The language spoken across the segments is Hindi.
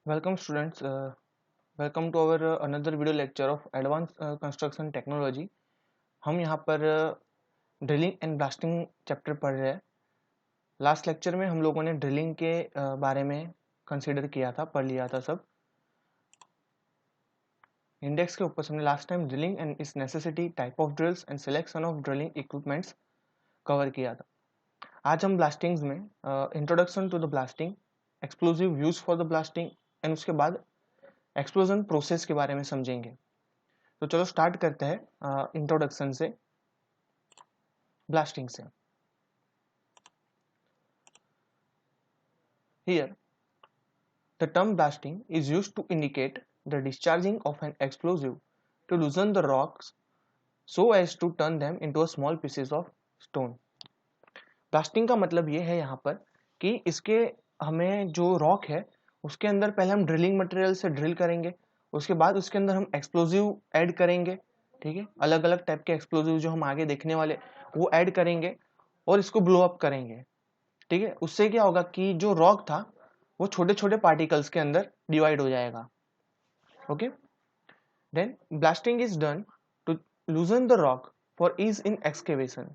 Welcome students, welcome to our another video lecture of Advanced Construction Technology। हम यहाँ पर ड्रिलिंग एंड ब्लास्टिंग चैप्टर पढ़ रहे हैं। लास्ट लेक्चर में हम लोगों ने ड्रिलिंग के बारे में कंसीडर किया था, पढ़ लिया था सब। इंडेक्स के ऊपर हमने last time drilling and it's necessity, type of drills and selection of drilling equipments cover किया था। आज हम ब्लास्टिंग्स में introduction to the blasting, explosive use for the blasting and उसके बाद एक्सप्लोजन प्रोसेस के बारे में समझेंगे। तो चलो स्टार्ट करते हैं इंट्रोडक्शन से, ब्लास्टिंग से। Here the term blasting is used to indicate the discharging of an explosive to loosen the rocks so as to turn them into a small pieces of stone. Blasting का मतलब ये है यहाँ पर कि इसके हमें जो रॉक है उसके अंदर पहले हम ड्रिलिंग मटेरियल से ड्रिल करेंगे, उसके बाद उसके अंदर हम एक्सप्लोजिव ऐड करेंगे। ठीक है, अलग अलग टाइप के एक्सप्लोजिव जो हम आगे देखने वाले वो ऐड करेंगे और इसको ब्लो अप करेंगे। ठीक है, उससे क्या होगा कि जो रॉक था वो छोटे छोटे पार्टिकल्स के अंदर डिवाइड हो जाएगा। Okay, then blasting is done to loosen the rock for ease in excavation.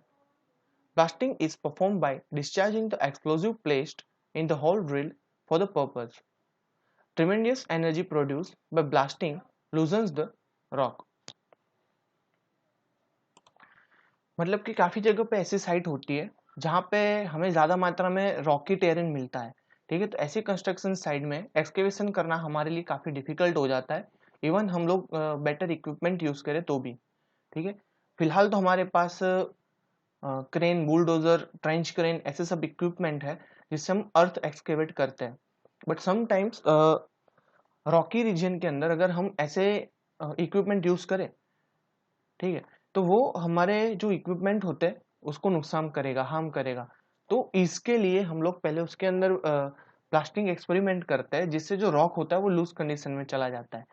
Blasting is performed by discharging the explosive placed in the hole drill for the purpose. Tremendous energy produced by blasting loosens the rock. मतलब कि काफ़ी जगह पे ऐसी साइट होती है जहाँ पे हमें ज़्यादा मात्रा में रॉकी टेरेन मिलता है। ठीक है, तो ऐसी कंस्ट्रक्शन साइट में एक्सकेवेशन करना हमारे लिए काफ़ी डिफिकल्ट हो जाता है, इवन हम लोग बेटर इक्विपमेंट यूज़ करें तो भी। ठीक है, फिलहाल तो हमारे पास क्रेन, बुलडोजर, ट्रेंच क्रेन ऐसे सब इक्विपमेंट है जिससे हम अर्थ एक्सकेवेट करते हैं। बट समटाइम्स रॉकी रीजन के अंदर अगर हम ऐसे इक्विपमेंट यूज करें, ठीक है, तो वो हमारे जो इक्विपमेंट होते हैं उसको नुकसान करेगा, हार्म करेगा। तो इसके लिए हम लोग पहले उसके अंदर ब्लास्टिंग एक्सपेरिमेंट करते हैं जिससे जो रॉक होता है वो लूज कंडीशन में चला जाता है।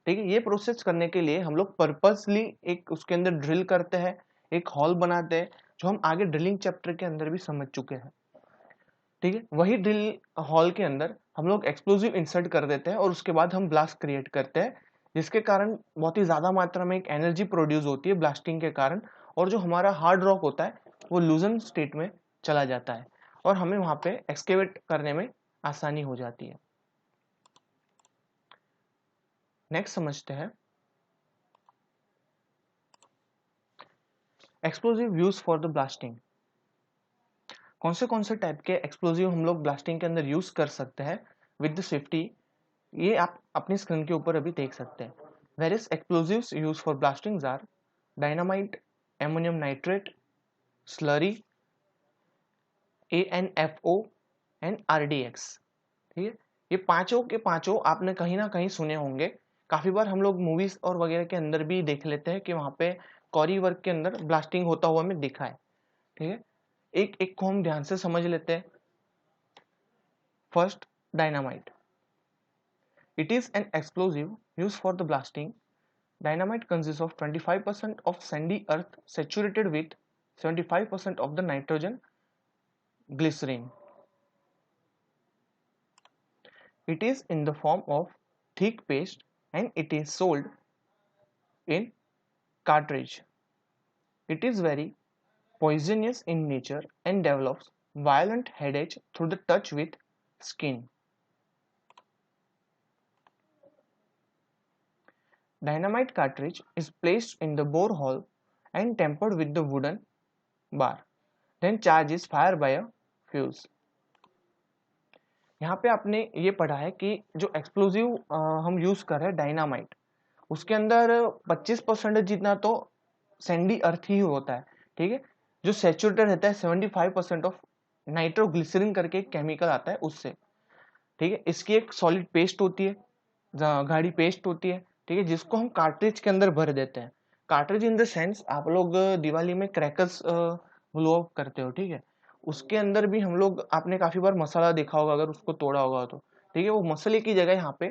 ठीक है, ये प्रोसेस करने के लिए हम लोग पर्पसली एक उसके अंदर ड्रिल करते हैं, एक हॉल बनाते हैं, जो हम आगे ड्रिलिंग चैप्टर के अंदर भी समझ चुके हैं। ठीक है, वही ड्रिल हॉल के अंदर हम लोग एक्सप्लोजिव इंसर्ट कर देते हैं और उसके बाद हम ब्लास्ट क्रिएट करते हैं, जिसके कारण बहुत ही ज़्यादा मात्रा में एक एनर्जी प्रोड्यूस होती है ब्लास्टिंग के कारण, और जो हमारा हार्ड रॉक होता है वो लूजन स्टेट में चला जाता है और हमें वहाँ पे एक्सकेवेट करने में आसानी हो जाती है। नेक्स्ट समझते हैं explosive use for the blasting. कौन से टाइप के एक्सप्लोजिव हम लोग ब्लास्टिंग के अंदर यूज कर सकते हैं विद द सेफ्टी, ये आप अपनी स्क्रीन के ऊपर अभी देख सकते हैं। Various explosives use for blasting are dynamite, ammonium nitrate, slurry, ANFO and RDX। ठीक है, ये पांचों के पांचों आपने कहीं ना कहीं सुने होंगे। काफी बार हम लोग मूवीज और वगैरह के अंदर भी देख लेते हैं कि वहां पे कॉरी वर्क के अंदर ब्लास्टिंग होता हुआ हमें दिखा है। ठीक है, एक एक को हम ध्यान से समझ लेते हैं। First, dynamite. It is an explosive used for the blasting. Dynamite consists of 25% of sandy earth saturated with 75% of the nitrogen glycerin. It is in the form of thick paste and it is sold in cartridge. It is very poisonous in nature and develops violent headache through the touch with skin. Dynamite cartridge is placed in the bore hole and tempered with the wooden bar. Then charge is fired by a fuse. यहाँ पे आपने ये पढ़ा है कि जो एक्सप्लोजिव हम यूज कर रहे हैं डायनामाइट, उसके अंदर 25% जितना तो सैंडी अर्थ ही होता है। ठीक है, जो सैचुरेटेड रहता है 75% ऑफ नाइट्रोग्लिसरीन करके एक केमिकल आता है उससे। ठीक है, इसकी एक सॉलिड पेस्ट होती है, गाढ़ी पेस्ट होती है। ठीक है, जिसको हम कार्ट्रिज के अंदर भर देते हैं। कार्ट्रिज इन द सेंस, आप लोग दिवाली में क्रैकर्स ब्लो अप करते हो, ठीक है, उसके अंदर भी हम लोग, आपने काफी बार मसाला देखा होगा अगर उसको तोड़ा होगा तो। ठीक है, वो मसाले की जगह यहाँ पे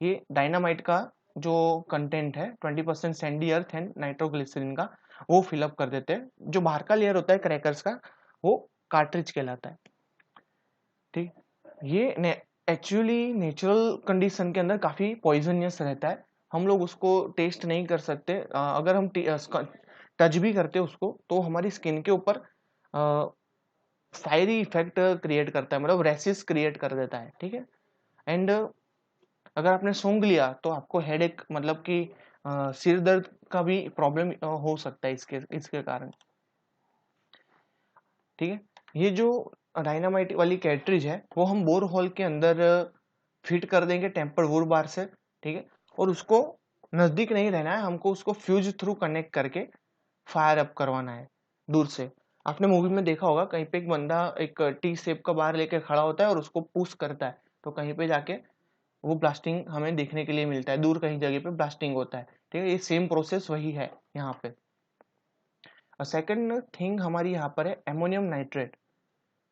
ये डायनामाइट का जो कंटेंट है 20% सैंडी अर्थ एंड नाइट्रोग्लिसरीन का, वो फिलअप कर देते हैं। जो बाहर का लेयर होता है क्रैकर्स का वो कार्ट्रिज कहलाता है। ठीक, ये एक्चुअली नेचुरल कंडीशन के अंदर काफ़ी पॉइजनियस रहता है, हम लोग उसको टेस्ट नहीं कर सकते। अगर हम टच भी करते उसको तो हमारी स्किन के ऊपर फायरी इफेक्ट क्रिएट करता है, मतलब रैशेस क्रिएट कर देता है, ठीक है। एंड अगर आपने सूंघ लिया तो आपको हेडेक, मतलब कि सिर दर्द का भी प्रॉब्लम हो सकता है इसके कारण, ठीक है। ये जो डायनामाइट वाली कैट्रिज है वो हम बोर होल के अंदर फिट कर देंगे टेम्पर्ड वुड बार से, ठीक है। और उसको नजदीक नहीं रहना है, हमको उसको फ्यूज थ्रू कनेक्ट करके फायर अप करवाना है दूर से। आपने मूवी में देखा होगा कहीं पे एक बंदा एक टी शेप का बार लेके खड़ा होता है और उसको पुश करता है तो कहीं पे जाके वो ब्लास्टिंग हमें देखने के लिए मिलता है, दूर कहीं जगह पे ब्लास्टिंग होता है, ठीक है। ये सेम प्रोसेस वही है यहाँ पे। सेकेंड थिंग हमारी यहाँ पर है ammonium nitrate.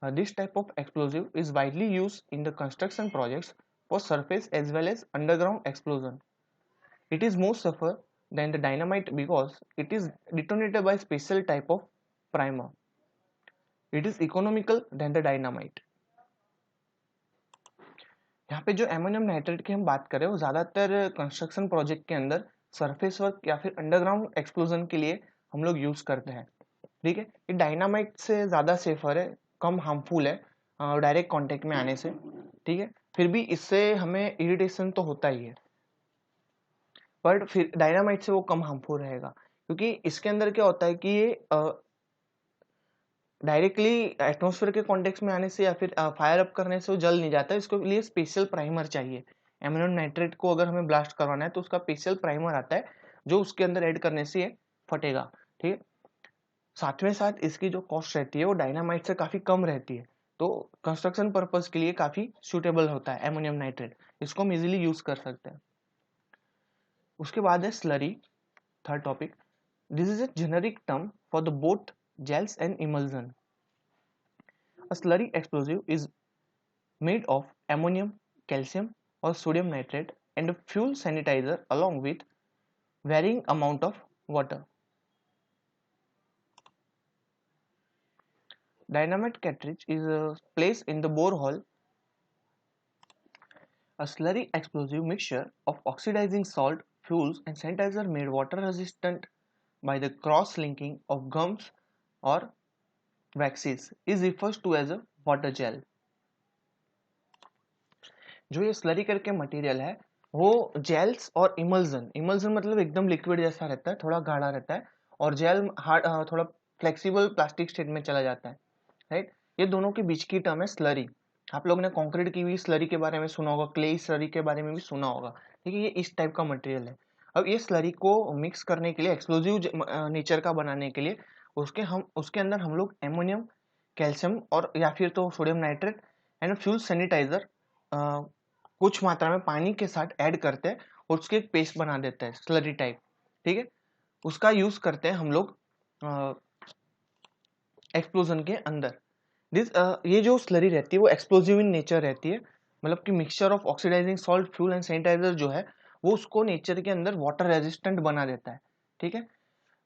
This type of explosive is widely used in the construction projects for surface as well as underground explosion. It is more safer than the dynamite because it is detonated by special type of primer. It is economical than the dynamite. यहाँ पे जो एमोनियम नाइट्रेट की हम बात करें वो ज़्यादातर कंस्ट्रक्शन प्रोजेक्ट के अंदर सरफेस वर्क या फिर अंडरग्राउंड एक्सप्लोजन के लिए हम लोग यूज़ करते हैं, ठीक है। ये डायनामाइट से ज़्यादा सेफर है, कम हार्मफुल है डायरेक्ट कांटेक्ट में आने से, ठीक है। फिर भी इससे हमें इरिटेशन तो होता ही है, बट फिर डायनामाइट से वो कम हार्मफुल रहेगा क्योंकि इसके अंदर क्या होता है कि ये डायरेक्टली एटमॉस्फेयर के कॉन्टेक्स्ट में आने से या फिर फायर अप करने से वो जल नहीं जाता है, इसके लिए स्पेशल प्राइमर चाहिए। एमोनियम नाइट्रेट को अगर हमें ब्लास्ट करवाना है तो उसका स्पेशल प्राइमर आता है जो उसके अंदर ऐड करने से ये फटेगा, ठीक है। साथ में साथ इसकी जो कॉस्ट रहती है वो डायनामाइट से काफ़ी कम रहती है, तो कंस्ट्रक्शन पर्पज के लिए काफ़ी सूटेबल होता है एमोनियम नाइट्रेट, इसको हम इजीली यूज़ कर सकते हैं। उसके बाद है slurry, third topic. This is a generic term for the both gels and emulsion. A slurry explosive is made of ammonium, calcium और sodium nitrate and fuel sanitizer along with varying amount of water. Dynamite cartridge is placed in the borehole. A slurry explosive mixture of oxidizing salt, fuels and sanitizer made water resistant by the cross-linking of gums or waxes is referred to as a water gel. जो ये स्लरी करके मटेरियल है वो जेल्स और इमल्जन, इमल्जन मतलब एकदम लिक्विड जैसा रहता है, थोड़ा गाढ़ा रहता है, और जेल हार्ड, थोड़ा फ्लेक्सिबल प्लास्टिक स्टेट में चला जाता है, राइट। ये दोनों के बीच की टर्म है स्लरी। आप लोग ने कंक्रीट की भी स्लरी के बारे में सुना होगा, क्ले स्लरी के बारे में भी सुना होगा, ठीक है। ये इस टाइप का मटेरियल है। अब ये स्लरी को मिक्स करने के लिए, एक्सप्लोजिव नेचर का बनाने के लिए उसके अंदर हम लोग एमोनियम, कैल्शियम और या फिर तो sodium nitrate and fuel sanitizer कुछ मात्रा में पानी के साथ ऐड करते हैं और उसके एक पेस्ट बना देते हैं स्लरी टाइप, ठीक है। उसका यूज करते हैं हम लोग एक्सप्लोजन के अंदर। ये जो स्लरी रहती है वो एक्सप्लोजिव इन नेचर रहती है, मतलब कि mixture of oxidizing salt, fuel and sanitizer जो है वो उसको नेचर के अंदर वाटर रेजिस्टेंट बना देता है, ठीक है।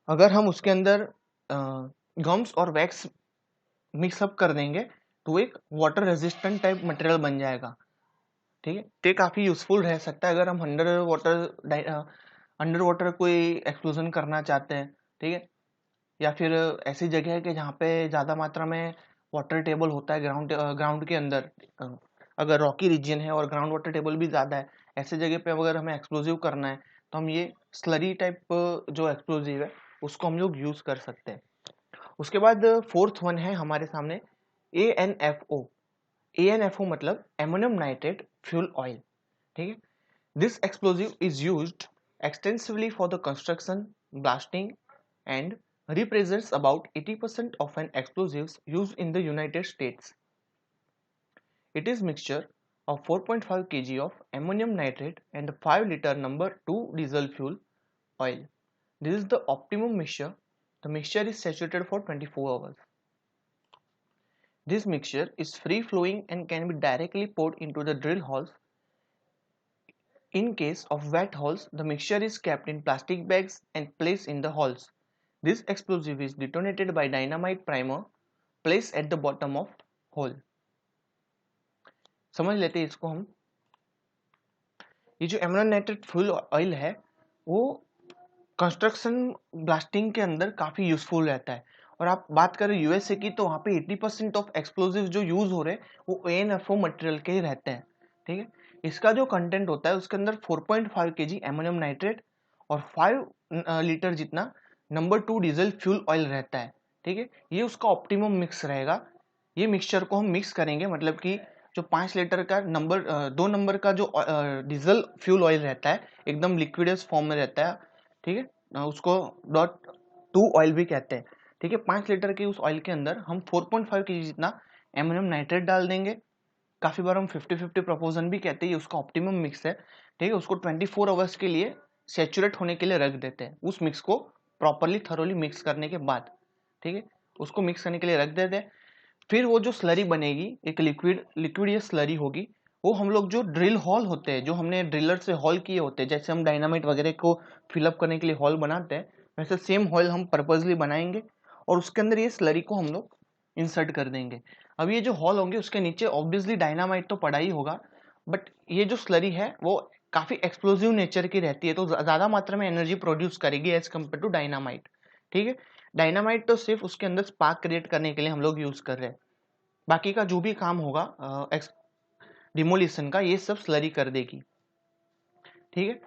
अगर हम उसके अंदर गम्स और वैक्स मिक्सअप कर देंगे तो एक वाटर रेजिस्टेंट टाइप मटेरियल बन जाएगा, ठीक है। तो ये काफ़ी यूजफुल रह सकता है अगर हम अंडर वाटर कोई एक्सप्लोजन करना चाहते हैं, ठीक है। या फिर ऐसी जगह है कि जहाँ पे ज़्यादा मात्रा में वाटर टेबल होता है ग्राउंड के अंदर, अगर रॉकी रीजन है और ग्राउंड वाटर टेबल भी ज़्यादा है, ऐसे जगह पे अगर हमें एक्सप्लोजिव करना है तो हम ये स्लरी टाइप जो एक्सप्लोजिव है उसको हम लोग यूज़ कर सकते हैं। उसके बाद फोर्थ वन है हमारे सामने ANFO। ANFO मतलब एमोनियम नाइट्रेट फ्यूल ऑयल, ठीक है। This explosive is used extensively for the construction, blasting and represents about 80% of an explosives used in the United States. It is mixture of 4.5 kg of ammonium nitrate and 5-liter number 2 diesel fuel oil. This is the optimum mixture. The mixture is saturated for 24 hours. This mixture is free flowing and can be directly poured into the drill holes. In case of wet holes, the mixture is kept in plastic bags and placed in the holes. This explosive is detonated by dynamite primer placed at the bottom of hole. समझ लेते हैं इसको हम। ये जो एमोनियम नाइट्रेट फ्यूल ऑयल है वो कंस्ट्रक्शन ब्लास्टिंग के अंदर काफ़ी यूजफुल रहता है। और आप बात करें यूएसए की तो वहाँ पे 80% ऑफ एक्सप्लोजिव जो यूज हो रहे हैं वो एएनएफओ मटेरियल के ही रहते हैं। ठीक है, इसका जो कंटेंट होता है उसके अंदर 4.5 kg एमोनियम नाइट्रेट और 5 लीटर जितना नंबर 2 डीजल फ्यूल ऑयल रहता है। ठीक है, ये उसका ऑप्टिमम मिक्स रहेगा। ये मिक्सचर को हम मिक्स करेंगे, मतलब कि जो 5 लीटर का नंबर 2 नंबर का जो डीजल फ्यूल ऑयल रहता है एकदम लिक्विडस फॉर्म में रहता है। ठीक है, उसको .2 ऑयल भी कहते हैं। ठीक है, 5 लीटर के उस ऑयल के अंदर हम 4.5 kg जितना एमोनियम नाइट्रेट डाल देंगे। काफ़ी बार हम 50-50 प्रोपोर्शन भी कहते हैं, ये उसका ऑप्टिमम मिक्स है। ठीक है, उसको 24 आवर्स के लिए सेचुरेट होने के लिए रख देते हैं उस मिक्स को प्रॉपरली थरोली मिक्स करने के बाद। ठीक है, उसको मिक्स करने के लिए रख देते हैं। फिर वो जो स्लरी बनेगी एक लिक्विड या स्लरी होगी, वो हम लोग जो ड्रिल हॉल होते हैं जो हमने ड्रिलर से हॉल किए होते हैं, जैसे हम डायनामाइट वगैरह को फिलअप करने के लिए हॉल बनाते हैं वैसे सेम हॉल हम पर्पजली बनाएंगे और उसके अंदर ये स्लरी को हम लोग इंसर्ट कर देंगे। अब ये जो हॉल होंगे उसके नीचे ऑब्वियसली डायनामाइट तो पड़ा ही होगा, बट ये जो स्लरी है वो काफ़ी एक्सप्लोजिव नेचर की रहती है तो ज़्यादा मात्रा में एनर्जी प्रोड्यूस करेगी एज कम्पेयर टू डायनामाइट। ठीक है, डायनामाइट तो सिर्फ उसके अंदर स्पार्क क्रिएट करने के लिए हम लोग यूज़ कर रहे हैं, बाकी का जो भी काम होगा डिमोलिशन का ये सब स्लरी कर देगी। ठीक है,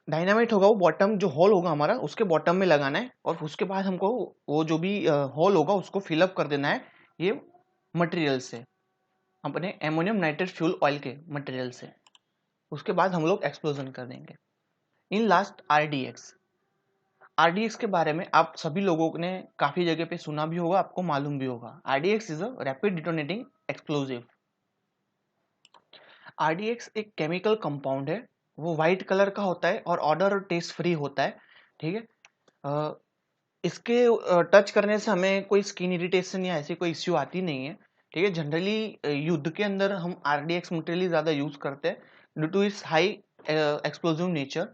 डायनामाइट होगा वो बॉटम जो होल होगा हमारा उसके बॉटम में लगाना है और उसके बाद हमको वो जो भी होल होगा उसको फिलअप कर देना है ये मटेरियल से, अपने एमोनियम नाइट्रेट फ्यूल ऑयल के मटेरियल से। उसके बाद हम लोग एक्सप्लोजन कर देंगे। In last RDX. आरडीएक्स के बारे में आप सभी लोगों ने काफ़ी जगह पे सुना भी होगा, आपको मालूम भी होगा। RDX is a rapid detonating explosive. RDX एक केमिकल कंपाउंड है, वो वाइट कलर का होता है और ऑडर और टेस्ट फ्री होता है। ठीक है, इसके टच करने से हमें कोई स्किन इरिटेशन या ऐसी कोई इश्यू आती नहीं है। ठीक है, जनरली युद्ध के अंदर हम आरडीएक्स मटेरियल ज़्यादा यूज़ करते हैं due to its high explosive nature.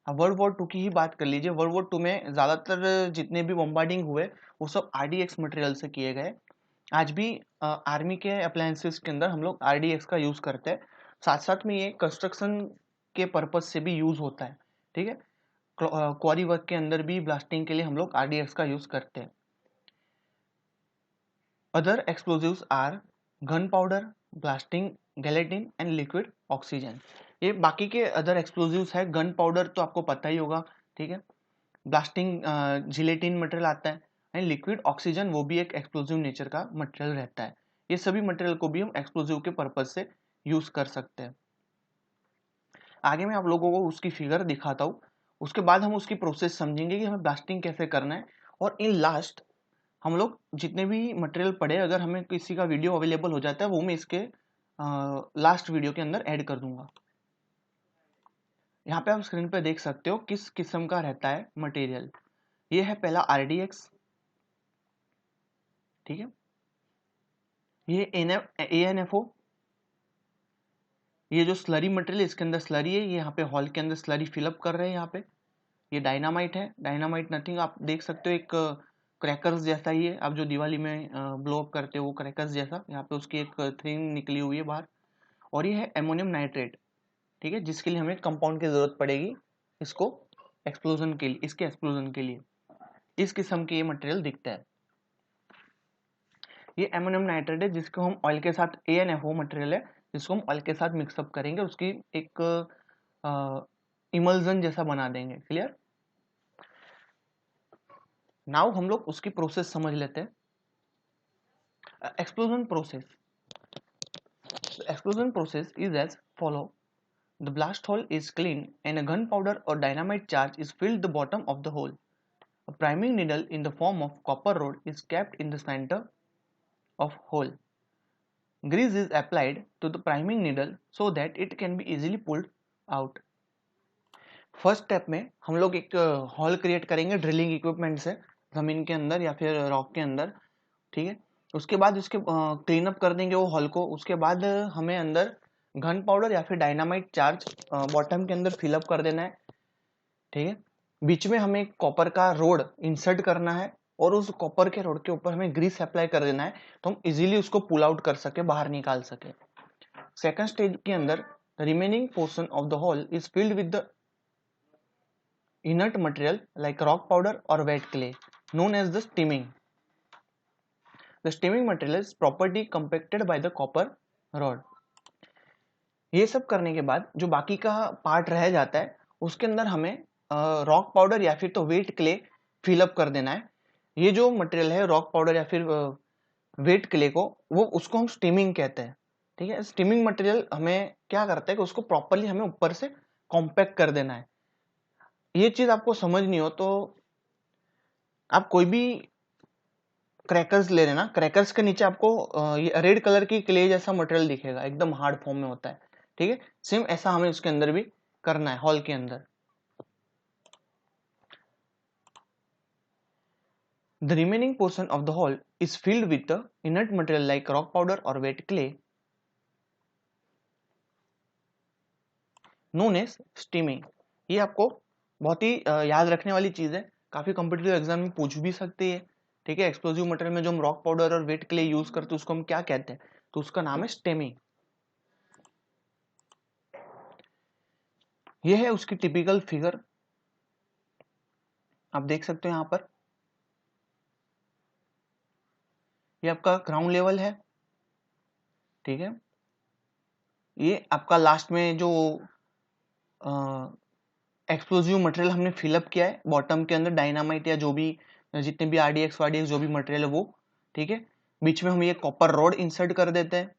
World war 2 की ही बात कर लीजिए, वर्ल्ड वॉर 2 में ज़्यादातर जितने भी बम्बार्डिंग हुए वो सब आरडीएक्स मटेरियल से किए गए। आज भी आर्मी के अप्लायंसेस के अंदर हम लोग आरडीएक्स का यूज़ करते हैं, साथ साथ में ये कंस्ट्रक्शन के पर्पज से भी यूज़ होता है। ठीक है, क्वारी वर्क के अंदर भी ब्लास्टिंग के लिए हम लोग आरडीएक्स का यूज़ करते हैं। Other explosives are gunpowder, blasting gelatin and liquid oxygen. ये बाकी के अदर एक्सप्लोजिव्स है। गन पाउडर तो आपको पता ही होगा। ठीक है, ब्लास्टिंग जिलेटिन मटेरियल आता है एंड लिक्विड ऑक्सीजन वो भी एक एक्सप्लोजिव नेचर का मटेरियल रहता है। ये सभी मटेरियल को भी हम एक्सप्लोजिव के पर्पज से यूज कर सकते हैं। आगे मैं आप लोगों को उसकी फिगर दिखाता हूँ, उसके बाद हम उसकी प्रोसेस समझेंगे कि हमें ब्लास्टिंग कैसे करना है। और इन लास्ट हम लोग जितने भी मटेरियल पढ़े, अगर हमें किसी का वीडियो अवेलेबल हो जाता है वो मैं इसके लास्ट वीडियो के अंदर ऐड कर दूंगा। यहाँ पे आप स्क्रीन पे देख सकते हो किस किस्म का रहता है मटेरियल। ये है पहला आरडीएक्स। ठीक है, ये एएनएफओ, ये जो स्लरी मटेरियल इसके अंदर स्लरी है, ये यहाँ पे हॉल के अंदर स्लरी फिलअप कर रहे हैं। यहाँ पे ये डायनामाइट है। डायनामाइट नथिंग आप देख सकते हो, एक क्रैकर्स जैसा ही है, आप जो दिवाली में ब्लो अप करते हो वो क्रैकर्स जैसा। यहाँ पे उसकी एक थ्रिंग निकली हुई है बाहर। और ये है एमोनियम नाइट्रेट। ठीक है, जिसके लिए हमें कंपाउंड की जरूरत पड़ेगी इसको एक्सप्लोजन के लिए, इसके एक्सप्लोजन के लिए इस किस्म के ये मटेरियल दिखता है। ये एमोनियम नाइट्रेट है जिसको हम ऑयल के साथ, एएनएफओ मटेरियल है जिसको हम ऑयल के साथ मिक्सअप करेंगे, उसकी एक इमल्जन जैसा बना देंगे। क्लियर? नाउ हम लोग उसकी प्रोसेस समझ लेते हैं। Explosion process. Explosion process is as follow. The blast hole is clean and a gunpowder or dynamite charge is filled the bottom of the hole. A priming needle in the form of copper rod is kept in the center of hole. Grease is applied to the priming needle so that it can be easily pulled out. First step में हम लोग एक हॉल क्रिएट करेंगे ड्रिलिंग इक्विपमेंट से, जमीन के अंदर या फिर रॉक के अंदर। ठीक है, उसके बाद उसके क्लीन अप कर देंगे वो हॉल को। उसके बाद हमें अंदर गन पाउडर या फिर डायनामाइट चार्ज बॉटम के अंदर फिलअप कर देना है। ठीक है, बीच में हमें कॉपर का रोड इंसर्ट करना है और उस कॉपर के रॉड के ऊपर हमें ग्रीस अप्लाई कर देना है, तो हम इजीली उसको पुल आउट कर सके, बाहर निकाल सके। सेकंड स्टेज के अंदर remaining portion of the hole is filled with the inert material like rock powder or wet clay known as the steaming. The steaming material is properly compacted by the copper rod. ये सब करने के बाद जो बाकी का पार्ट रह जाता है उसके अंदर हमें रॉक पाउडर या फिर तो वेट क्ले फिलअप कर देना है। ये जो मटेरियल है रॉक पाउडर या फिर वेट क्ले को, वो उसको हम स्टीमिंग कहते हैं। ठीक है, स्टीमिंग मटेरियल हमें क्या करता है कि उसको प्रॉपरली हमें ऊपर से कॉम्पैक्ट कर देना है। ये चीज आपको समझनी हो तो आप कोई भी क्रैकर्स ले लेना, क्रैकर्स के नीचे आपको ये रेड कलर की क्ले जैसा मटेरियल दिखेगा, एकदम हार्ड फॉर्म में होता है। ठीक है, सेम ऐसा हमें उसके अंदर भी करना है हॉल के अंदर। The remaining portion of the hall is filled with the inert material like rock powder और wet clay known as stemming. ये आपको बहुत ही याद रखने वाली चीज है, काफी कॉम्पिटिटिव एग्जाम में पूछ भी सकती है। ठीक है, एक्सप्लोजिव मटेरियल में जो हम रॉक पाउडर और वेट क्ले यूज करते हैं उसको हम क्या कहते हैं, तो उसका नाम है स्टेमिंग। ये है उसकी टिपिकल फिगर, आप देख सकते हो यहाँ पर। ये आपका ग्राउंड लेवल है। ठीक है, ये आपका लास्ट में जो एक्सप्लोजिव मटेरियल हमने फिलअप किया है बॉटम के अंदर, डायनामाइट या जो भी जितने भी आरडीएक्स वारडीएक्स जो भी मटेरियल है वो। ठीक है, बीच में हम ये कॉपर रॉड इंसर्ट कर देते हैं।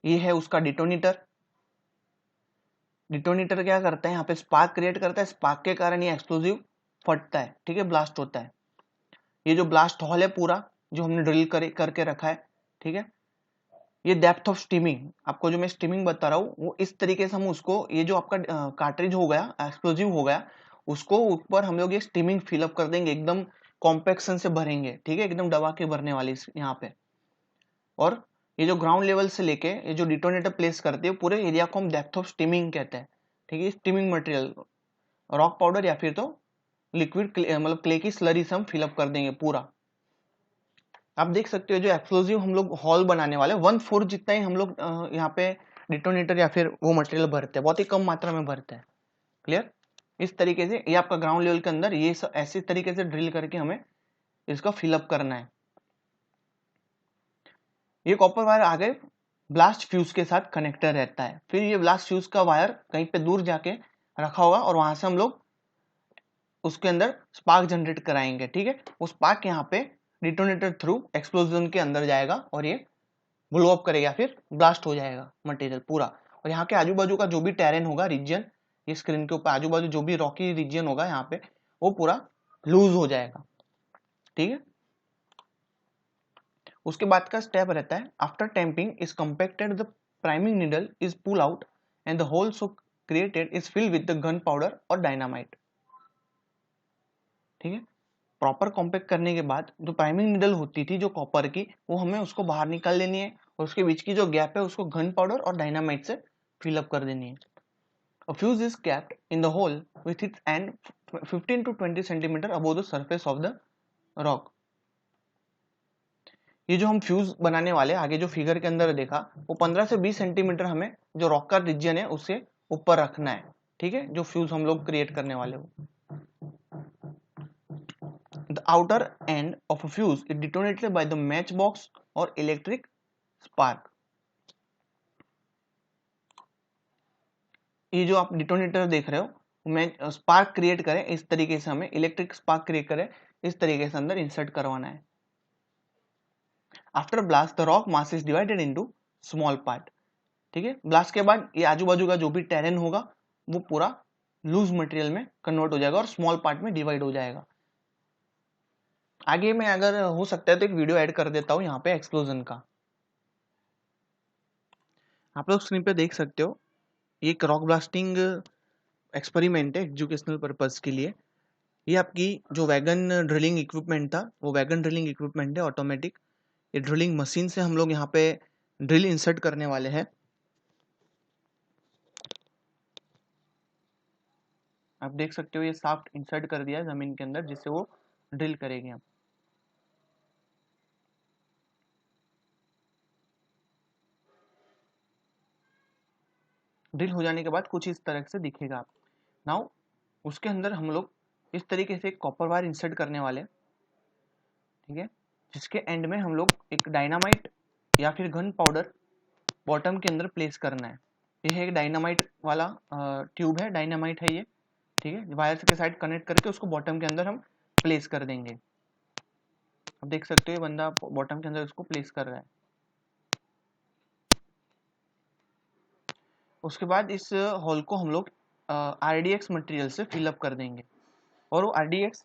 ये है उसका डिटोनेटर। डिटोनेटर क्या करता है, यहाँ पे स्पार्क क्रिएट करता है, स्पार्क के कारण ये एक्सप्लोजिव फटता है। ठीक है, ब्लास्ट होता है। ये जो ब्लास्ट हॉल है पूरा जो हमने ड्रिल करके रखा है, ठीक है, ये डेप्थ ऑफ स्टीमिंग, आपको जो मैं स्टीमिंग बता रहा हूँ वो इस तरीके से हम उसको, ये जो आपका कार्ट्रिज हो गया एक्सप्लोजिव हो गया, उसको ऊपर हम लोग ये स्टीमिंग फिलअप कर देंगे, एकदम कॉम्पैक्शन से भरेंगे। ठीक है, एकदम दबा के भरने वाली यहाँ पे। और ये जो ग्राउंड लेवल से लेके ये जो डिटोनेटर प्लेस करते हैं पूरे एरिया को हम डेप्थ ऑफ स्टीमिंग कहते हैं। ठीक है, स्टीमिंग मटेरियल रॉक पाउडर या फिर तो लिक्विड मतलब क्ले की स्लरी से हम फिलअप कर देंगे पूरा। आप देख सकते हो जो एक्सप्लोजिव हम लोग हॉल बनाने वाले 1/4 जितना ही हम लोग यहाँ पे डिटोनेटर या फिर वो मटेरियल भरते हैं, बहुत ही कम मात्रा में भरते हैं। क्लियर, इस तरीके से ये आपका ग्राउंड लेवल के अंदर ये सब ऐसे तरीके से ड्रिल करके हमें इसका फिलअप करना है। ये कॉपर वायर आगे ब्लास्ट फ्यूज के साथ कनेक्टर रहता है, फिर ये ब्लास्ट फ्यूज का वायर कहीं पे दूर जाके रखा होगा और वहां से हम लोग उसके अंदर स्पार्क जनरेट कराएंगे। ठीक है, वो स्पार्क यहाँ पे डिटोनेटर थ्रू एक्सप्लोजन के अंदर जाएगा और ये ब्लो अप करेगा, फिर ब्लास्ट हो जाएगा मटेरियल पूरा। और यहाँ के आजू बाजू का जो भी टेरेन होगा रीजन, ये स्क्रीन के ऊपर आजू बाजू जो भी रॉकी रीजन होगा यहाँ पे वो पूरा लूज हो जाएगा। ठीक है, उसके बाद का स्टेप रहता है after tamping is compacted the priming needle is pull out and the hole so created is filled with the gun powder और डायनामाइट। ठीक है, प्रॉपर कॉम्पैक्ट करने के बाद जो प्राइमिंग नीडल होती थी जो कॉपर की, वो हमें उसको बाहर निकाल लेनी है और उसके बीच की जो गैप है उसको गन पाउडर और डायनामाइट से फिलअप कर देनी है। A fuse is kept in the hole with its end 15 to 20 centimeter above the surface of the rock. ये जो हम फ्यूज बनाने वाले आगे जो फिगर के अंदर देखा वो 15 से 20 सेंटीमीटर हमें जो रॉक का रीजन है उससे ऊपर रखना है। ठीक है, जो फ्यूज हम लोग क्रिएट करने वाले हो। The outer end of a fuse is detonated by the matchbox or electric spark. ये जो आप डिटोनेटर देख रहे हो मैं स्पार्क क्रिएट करें इस तरीके से, हमें इलेक्ट्रिक स्पार्क क्रिएट करें इस तरीके से अंदर इंसर्ट करवाना है। After blast the rock mass is divided into small part. ठीक है, ब्लास्ट के बाद ये आजू बाजू का जो भी टेरेन होगा वो पूरा लूज मटेरियल में कन्वर्ट हो जाएगा और स्मॉल पार्ट में डिवाइड हो जाएगा। आगे मैं अगर हो सकता है तो एक वीडियो ऐड कर देता हूँ यहाँ पे एक्सप्लोजन का। आप लोग स्क्रीन पे देख सकते हो ये एक रॉक ब्लास्टिंग एक्सपेरिमेंट है एजुकेशनल पर्पज के लिए। ये आपकी जो वैगन ड्रिलिंग इक्विपमेंट था वो वैगन ड्रिलिंग इक्विपमेंट है ऑटोमेटिक। ये ड्रिलिंग मशीन से हम लोग यहाँ पे ड्रिल इंसर्ट करने वाले हैं। आप देख सकते हो ये साफ्ट इंसर्ट कर दिया है जमीन के अंदर जिससे वो ड्रिल करेगी। ड्रिल हो जाने के बाद कुछ इस तरह से दिखेगा। नाउ उसके अंदर हम लोग इस तरीके से एक कॉपर वायर इंसर्ट करने वाले, ठीक है, जिसके एंड में हम लोग एक डायनामाइट या फिर गन पाउडर बॉटम के अंदर प्लेस करना है। ये है एक डायनामाइट वाला ट्यूब है, डायनामाइट है ये, ठीक है। वायर्स के साइड कनेक्ट करके उसको बॉटम के अंदर हम प्लेस कर देंगे। अब देख सकते हो ये बंदा बॉटम के अंदर उसको प्लेस कर रहा है। उसके बाद इस होल को हम लोग RDX मटेरियल से फिलअप कर देंगे, और वो RDX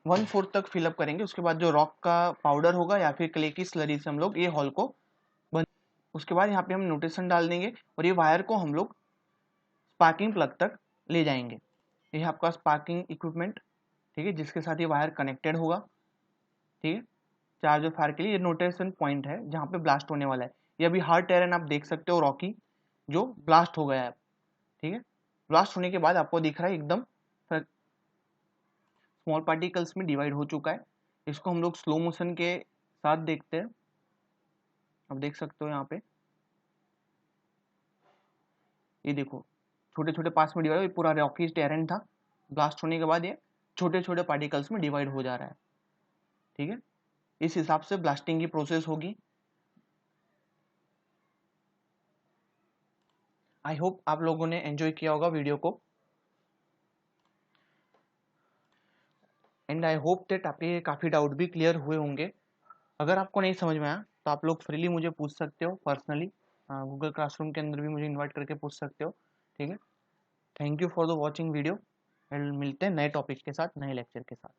1/4 तक फिलअप करेंगे। उसके बाद जो रॉक का पाउडर होगा या फिर क्ले की स्लरी से हम लोग ये होल को बंद। उसके बाद यहाँ पे हम नोटेशन डाल देंगे और ये वायर को हम लोग स्पार्किंग प्लग तक ले जाएंगे। ये है आपका स्पार्किंग इक्विपमेंट, ठीक है, जिसके साथ ये वायर कनेक्टेड होगा, ठीक है। चार्ज और फायर के लिए ये नोटेशन पॉइंट है जहाँ पे ब्लास्ट होने वाला है। ये अभी हार्ड टेरेन आप देख सकते हो, रॉकी जो ब्लास्ट हो गया है, ठीक है। ब्लास्ट होने के बाद आपको दिख रहा है एकदम स्मॉल पार्टिकल्स में डिवाइड हो चुका है। इसको हम लोग स्लो मोशन के साथ देखते हैं। अब देख सकते हो यहाँ पे ये देखो छोटे छोटे पास में डिवाइड, पूरा रॉकी टेरेन था, ब्लास्ट होने के बाद ये छोटे छोटे पार्टिकल्स में डिवाइड हो जा रहा है, ठीक है। इस हिसाब से ब्लास्टिंग की प्रोसेस होगी। आई होप आप लोगों ने एंजॉय किया होगा वीडियो को, एंड आई होप दैट आपके काफ़ी डाउट भी क्लियर हुए होंगे। अगर आपको नहीं समझ में आया तो आप लोग फ्रीली मुझे पूछ सकते हो पर्सनली, गूगल क्लासरूम के अंदर भी मुझे इन्वाइट करके पूछ सकते हो, ठीक है। Thank you for the watching video, and मिलते हैं नए टॉपिक के साथ, नए लेक्चर के साथ।